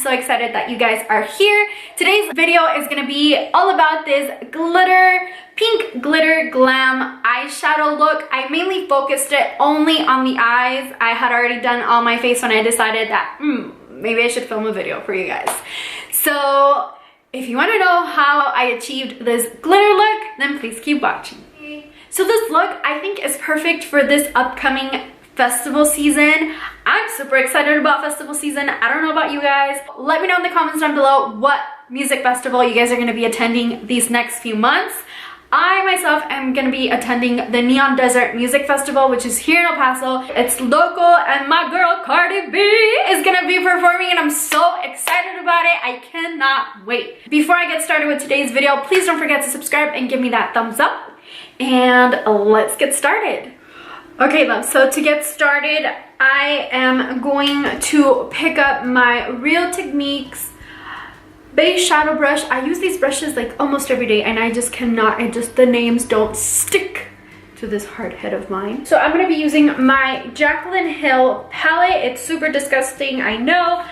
so excited that you guys are here. Today's video is gonna be all about this pink glitter glam eyeshadow look. I mainly focused it only on the eyes. I had already done all my face when I decided that maybe I should film a video for you guys. So if you want to know how I achieved this glitter look, then please keep watching. So this look I think is perfect for this upcoming festival season. I'm super excited about festival season. I don't know about you guys. Let me know in the comments down below what music festival you guys are going to be attending these next few months. I myself am going to be attending the Neon Desert Music Festival, which is here in El Paso. It's local and my girl Cardi B is going to be performing and I'm so excited about it. I cannot wait. Before I get started with today's video, please don't forget to subscribe and give me that thumbs up. And let's get started. Okay, love, so to get started, I am going to pick up my Real Techniques base shadow brush. I use these brushes like almost every day and I just cannot, the names don't stick to this hard head of mine. So I'm going to be using my Jaclyn Hill palette. It's super disgusting, I know.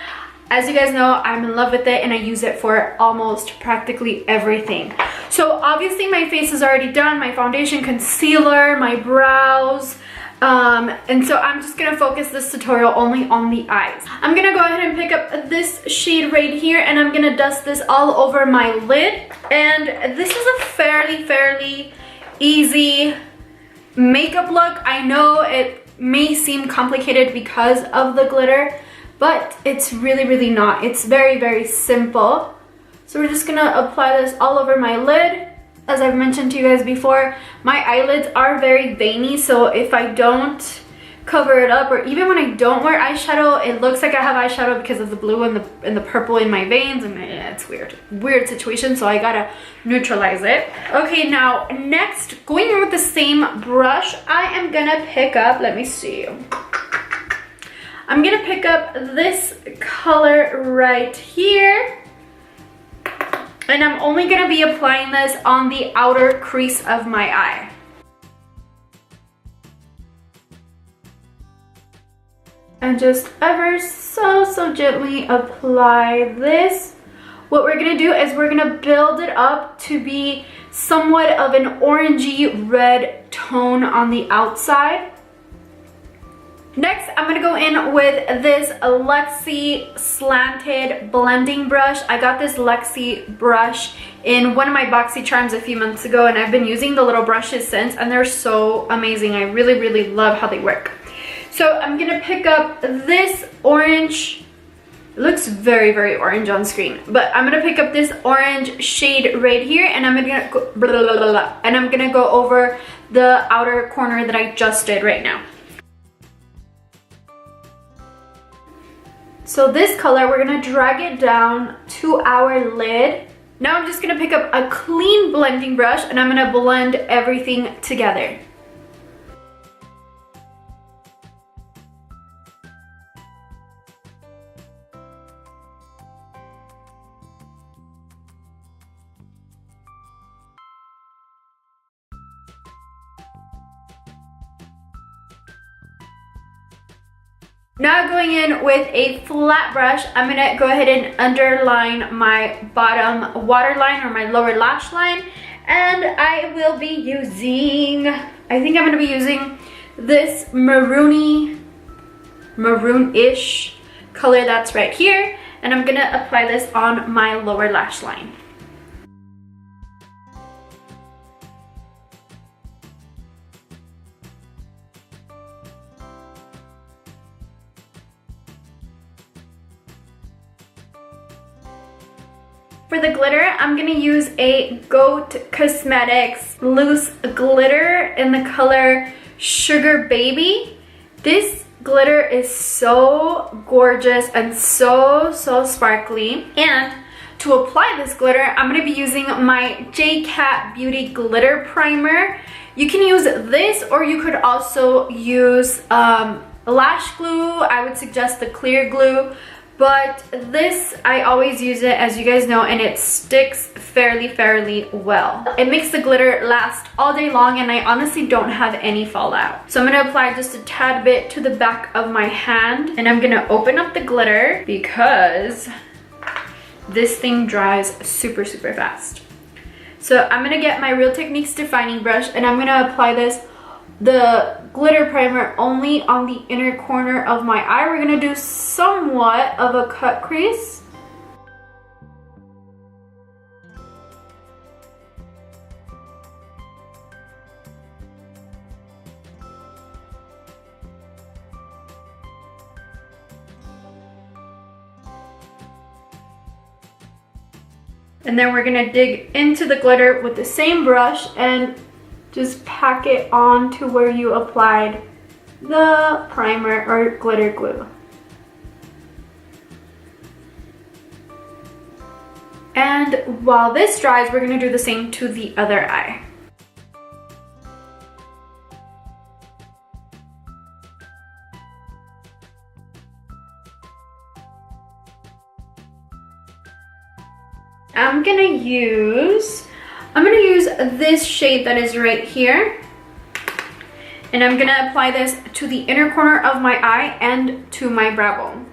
As you guys know, I'm in love with it and I use it for almost practically everything. So obviously my face is already done, my foundation, concealer, my brows. And so I'm just gonna focus this tutorial only on the eyes. I'm gonna go ahead and pick up this shade right here and I'm gonna dust this all over my lid. And this is a fairly easy makeup look. I know it may seem complicated because of the glitter, but it's really not. It's very simple. So we're just gonna apply this all over my lid. As I've mentioned to you guys before, my eyelids are very veiny, so if I don't cover it up, or even when I don't wear eyeshadow, it looks like I have eyeshadow because of the blue and the purple in my veins, and yeah, it's weird situation, so I gotta neutralize it. Okay, now next, going in with the same brush, I am gonna pick up, let me see, I'm gonna pick up this color right here. And I'm only going to be applying this on the outer crease of my eye. And just ever so gently apply this. What we're going to do is we're going to build it up to be somewhat of an orangey red tone on the outside. Next, I'm going to go in with this Luxie slanted blending brush. I got this Luxie brush in one of my boxy charms a few months ago and I've been using the little brushes since and they're so amazing. I really love how they work. So I'm going to pick up this orange. It looks very orange on screen, but I'm going to pick up this orange shade right here and I'm going to go over the outer corner that I just did right now. So this color, we're gonna drag it down to our lid. Now I'm just gonna pick up a clean blending brush and I'm gonna blend everything together. Now going in with a flat brush, I'm going to go ahead and underline my bottom waterline or my lower lash line. And I will be using, I think I'm going to be using this maroonish color that's right here. And I'm going to apply this on my lower lash line. For the glitter, I'm going to use a Goat Cosmetics loose glitter in the color Sugar Baby. This glitter is so gorgeous and so sparkly. And to apply this glitter, I'm going to be using my JCAT Beauty Glitter Primer. You can use this or you could also use lash glue. I would suggest the clear glue. But this, I always use it, as you guys know, and it sticks fairly well. It makes the glitter last all day long, and I honestly don't have any fallout. So I'm going to apply just a tad bit to the back of my hand, and I'm going to open up the glitter because this thing dries super fast. So I'm gonna get my Real Techniques defining brush and I'm gonna apply the glitter primer only on the inner corner of my eye. We're gonna do somewhat of a cut crease. And then we're gonna dig into the glitter with the same brush and just pack it on to where you applied the primer or glitter glue. And while this dries, we're gonna do the same to the other eye. I'm gonna use this shade that is right here, and I'm gonna apply this to the inner corner of my eye and to my brow bone.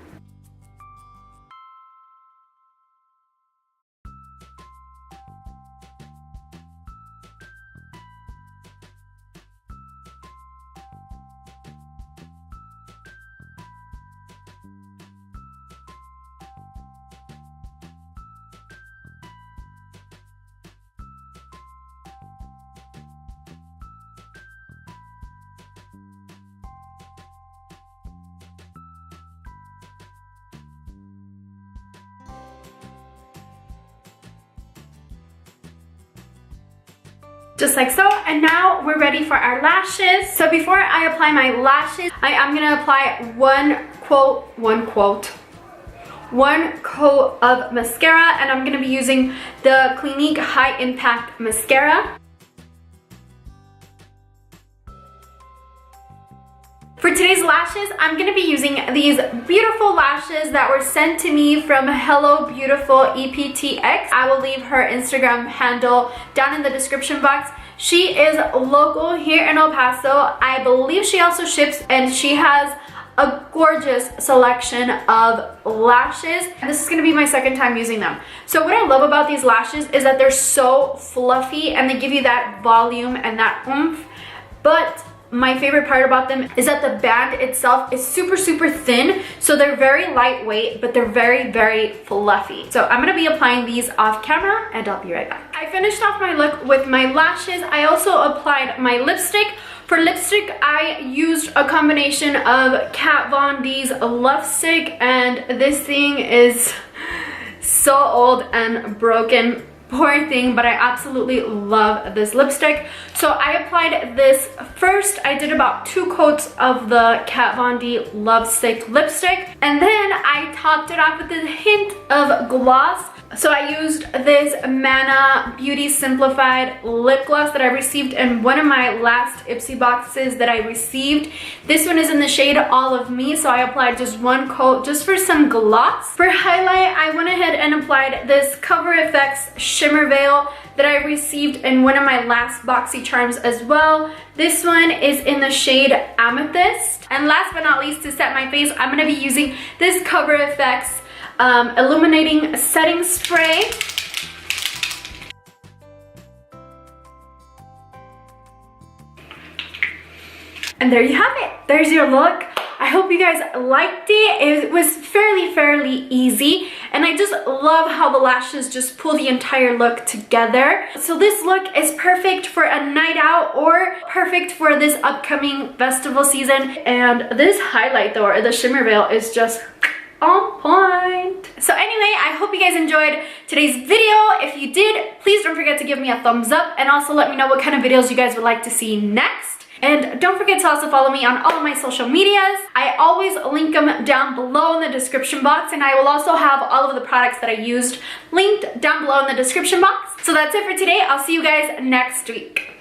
Just like so, and now we're ready for our lashes. So before I apply my lashes, I am gonna apply one coat of mascara, and I'm gonna be using the Clinique High Impact Mascara. For today's lashes, I'm gonna be using these beautiful lashes that were sent to me from HelloBeautifulEPTX. I will leave her Instagram handle down in the description box. She is local here in El Paso. I believe she also ships, and she has a gorgeous selection of lashes. This is gonna be my second time using them. So what I love about these lashes is that they're so fluffy and they give you that volume and that oomph, but my favorite part about them is that the band itself is super thin, so they're very lightweight, but they're very fluffy. So I'm gonna be applying these off camera and I'll be right back. I finished off my look with my lashes. I also applied my lipstick. For lipstick, I used a combination of KatVonD's Lovesick, and this thing is so old and broken. Poor thing, but I absolutely love this lipstick. So I applied this first. I did about 2 coats of the KatVonD Lovesick lipstick, and then I topped it off with a hint of gloss. So I used this Mana Beauties Simplified lip gloss that I received in one of my last Ipsy boxes that I received. This one is in the shade All of Me, so I applied just 1 coat just for some gloss. For highlight, I went ahead and applied this CoverFX Shimmer Veil that I received in one of my last boxy charms as well. This one is in the shade Amethyst. And last but not least, to set my face, I'm gonna be using this CoverFX Illuminating setting spray. And there you have it. There's your look. I hope you guys liked it. It was fairly easy, and I just love how the lashes just pull the entire look together. So this look is perfect for a night out or perfect for this upcoming festival season. And this highlight though, or the shimmer veil, is just on point. So anyway, I hope you guys enjoyed today's video. If you did, please don't forget to give me a thumbs up, and also let me know what kind of videos you guys would like to see next. And don't forget to also follow me on all of my social medias. I always link them down below in the description box, and I will also have all of the products that I used linked down below in the description box. So that's it for today. I'll see you guys next week.